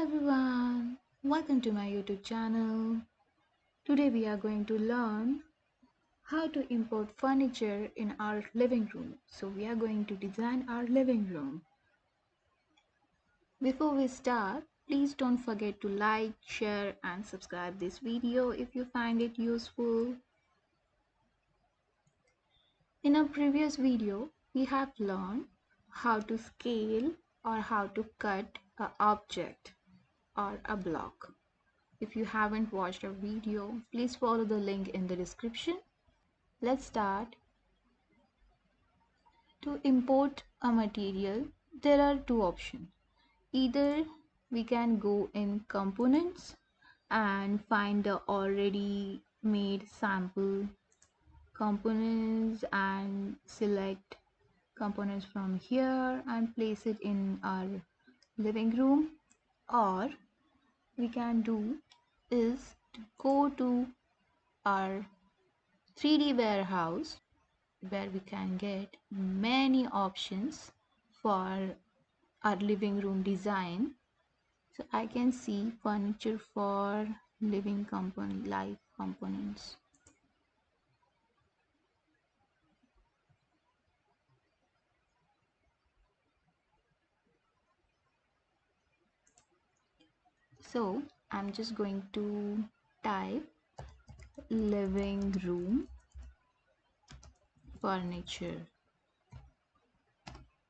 Hello everyone, welcome to my YouTube channel. Today we are going to learn how to import furniture in our living room. So we are going to design our living room. Before we start, please don't forget to like, share and subscribe this video if you find it useful. In our previous video, we have learned how to scale or how to cut an object or a block. If you haven't watched our video, please follow the link in the description. Let's start. To import a material, there are two options. Either we can go in components and find the already made sample components and select components from here and place it in our living room, or we can do is to go to our 3D warehouse where we can get many options for our living room design. So I can see furniture for living component, life components. So I'm just going to type living room furniture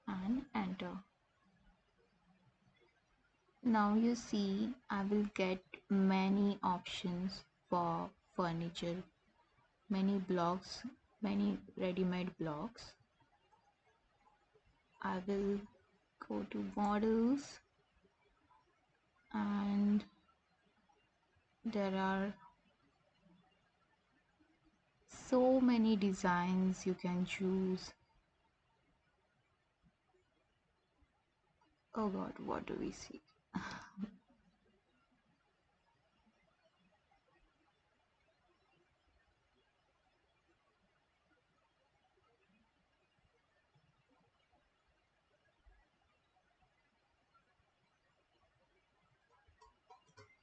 and enter. Now you see I will get many options for furniture, many blocks, many ready-made blocks. I will go to models and there are so many designs you can choose. Oh god, what do we see?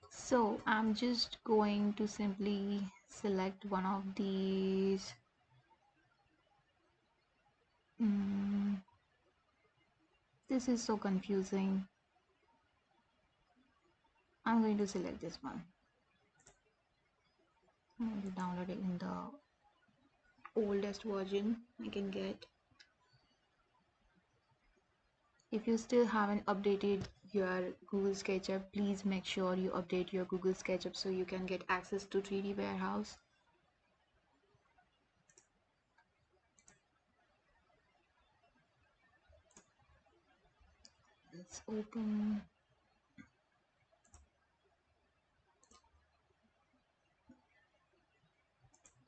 So I'm just going to simply select one of these. This is so confusing. I'm going to select this one. I'm going to download it in the oldest version I can get. If you still haven't updated your Google Sketchup, please make sure you update your Google Sketchup so you can get access to 3D warehouse. Let's open.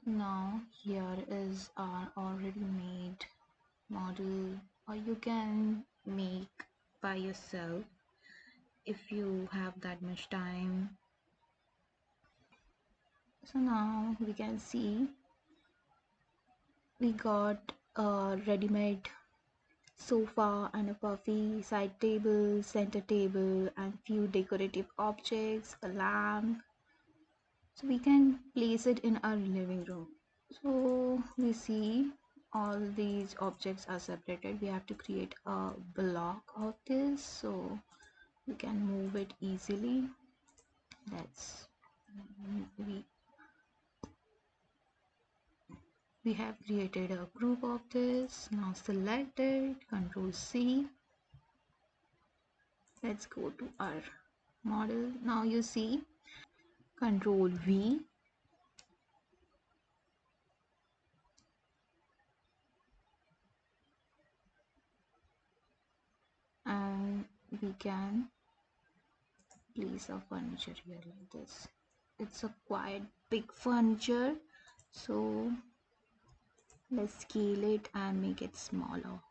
Now here is our already made model, or you can make by yourself if you have that much time. So now we can see we got a ready-made sofa and a puffy side table, center table and few decorative objects, a lamp. So we can place it in our living room. So we see all these objects are separated. We have to create a block of this so we can move it easily. Let's we have created a group of this. Now select it, Control C. Let's go to our model. Now you see Control V, and we can place our furniture here like this. It's a quite big furniture, so let's scale it and make it smaller,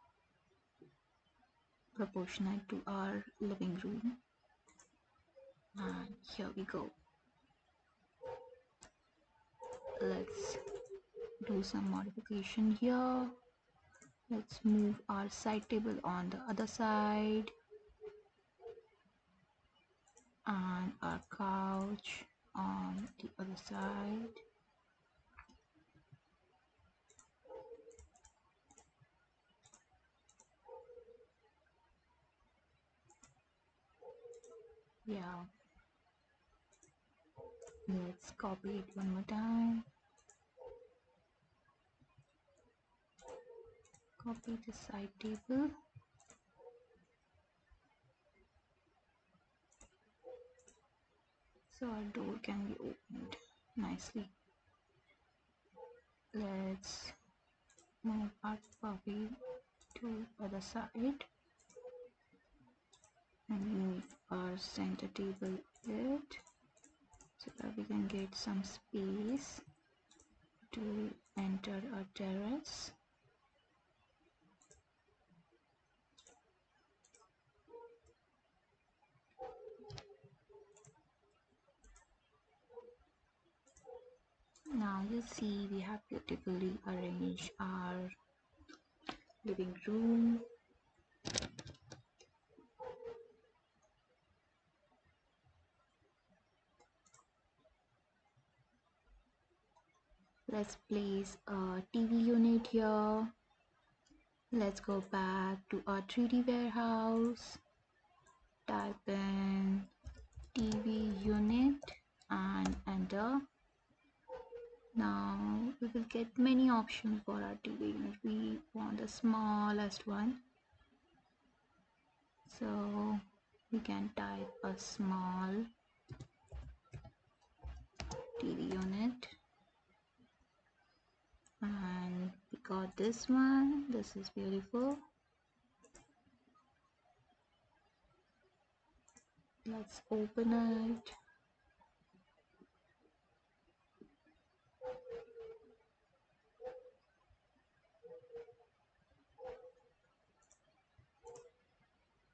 proportionate to our living room. And here we go. Let's do some modification here. Let's move our side table on the other side and our couch on the other side. Yeah, let's copy it one more time. Copy the side table. So our door can be opened nicely. Let's move our puppy to other side and move our center table bit so that we can get some space to enter our terrace. Now you see we have beautifully arranged our living room. Let's place a TV unit here. Let's go back to our 3D warehouse. Type in TV unit and enter. Now we will get many options for our TV unit. We want the smallest one. So we can type a small TV unit. And we got this one. This is beautiful. Let's open it.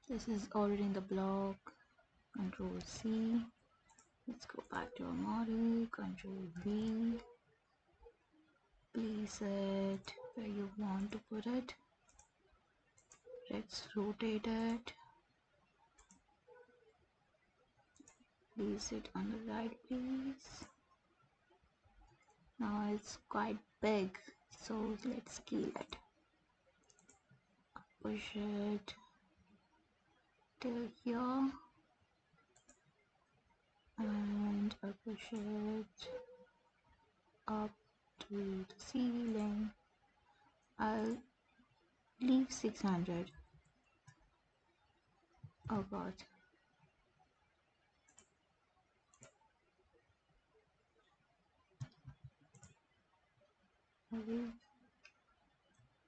This is already in the block. Control C. Let's go back to our model. Control V. Place it where you want to put it. Let's rotate it. Place it on the right place. Now it's quite big, so let's scale it. Push it till here and I push it up to the ceiling. I'll leave 600. Oh god. I'll leave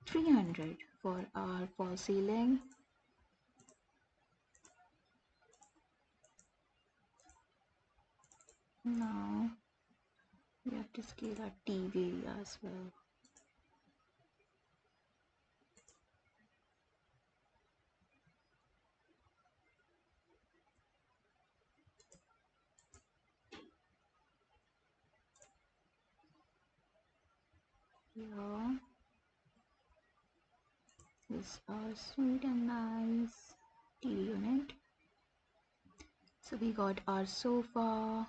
300 for our false ceiling. Now we have to scale our TV as well. Here is our sweet and nice TV unit. So we got our sofa,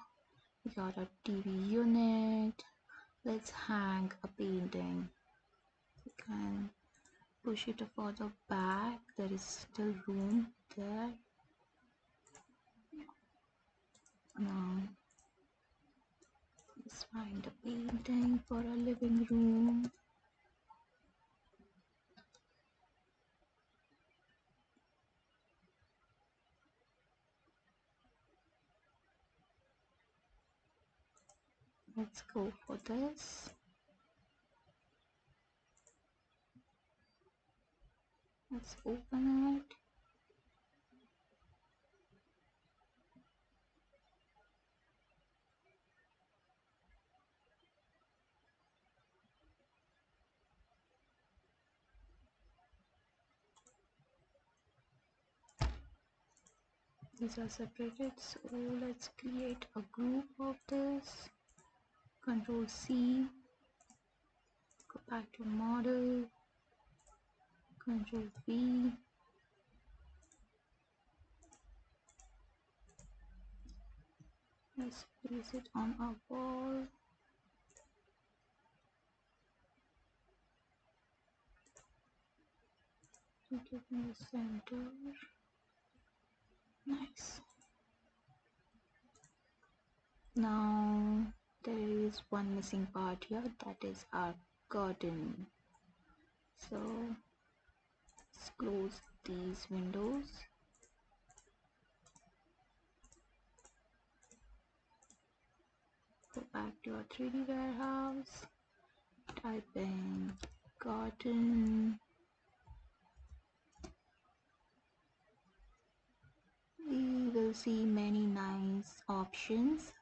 we got our TV unit. Let's hang a painting. We can push it further back. There is still room there. Now let's find a painting for our living room. Let's go for this. Let's open it. These are separated, so let's create a group of this. Control C, go back to model, Control V, Let's place it on our wall. Put it in the center. Nice. Now there is one missing part here, that is our curtain. So let's close these windows. Go back to our 3D warehouse. Type in curtain. We will see many nice options.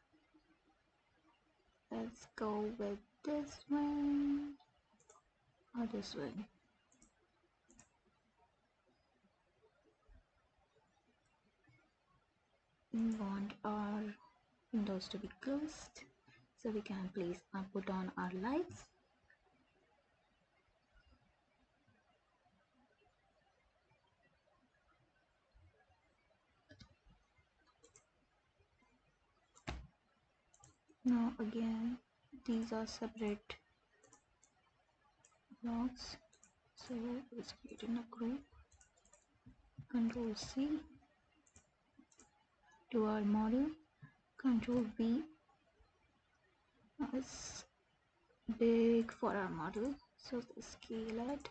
Let's go with this one or this one. We want our windows to be closed so we can place and put on our lights. Now again, these are separate blocks, so let's create in a group. Control C to our model, Control V. Now it's big for our model, so let's scale it.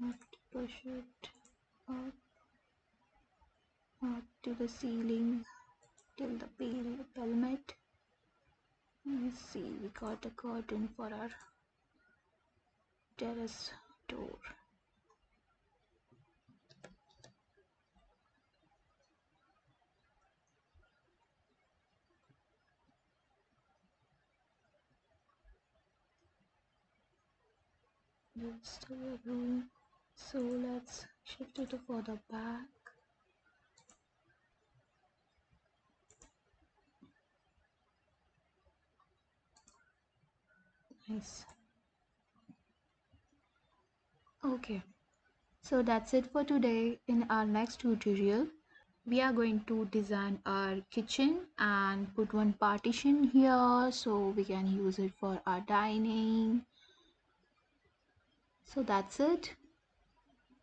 Have to push it up, up to the ceiling till the pelmet. Let's see, we got a curtain for our terrace door. Just a room, so let's shift it further back. Nice. Okay, so that's it for today. In our next tutorial we are going to design our kitchen and put one partition here so we can use it for our dining. So that's it.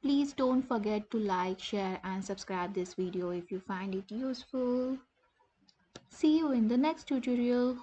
Please don't forget to like, share and subscribe this video if you find it useful. See you in the next tutorial.